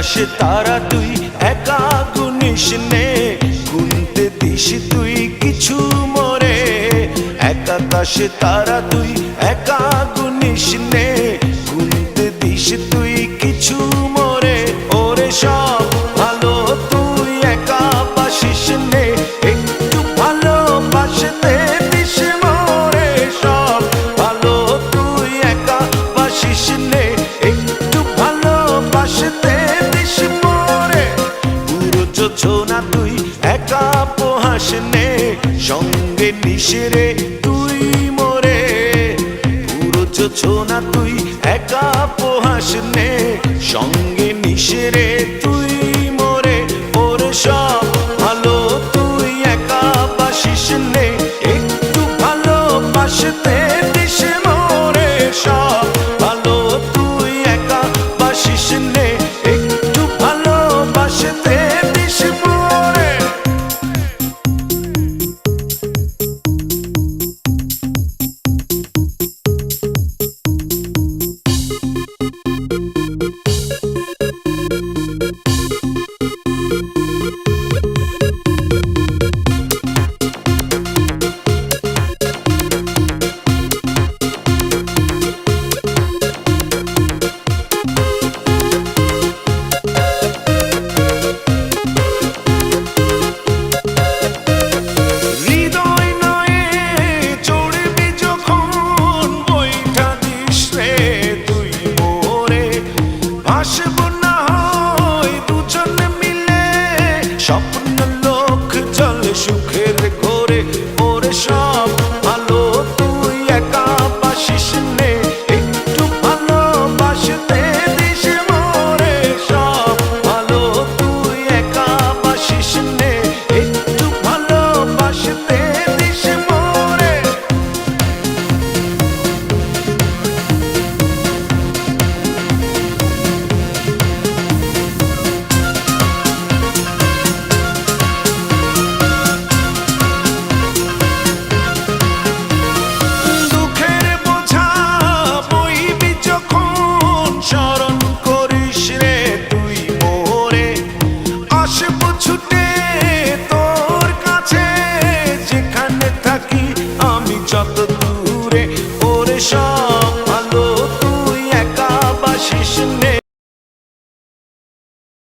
আকাশে তারা তুই একা গুনিস নে, গুনতে দিস তুই কিছু মোরে। এক আকাশে তারা তুই একা গুনিস নে, গুনতে দিস তুই কিছু মোরে। ওরে সব ভালো তুই একা বাসিস নে, একটু ভালোবাসতে দিস মোরে। সব ভালো তুই একা বাসিস নে, একটু ভালোবাসতে দিস মোরে। পুরো যোছনা তুই একা পোহাস নে, সঙ্গে নিশরে তুই মোরে। পুরো যোছনা তুই একা পোহাস নে, সঙ্গে নিশরে তুই মোরে। ওরে সব ভালো তুই একা বাসিস নে, একটু ভালোবাসতে দিস মোরে। সব ভালো তুই একা বাসিস নে, একটু ভালোবাসতে দিস মোরে। আসবো না হয় দুজন মিলে, স্বপ্ন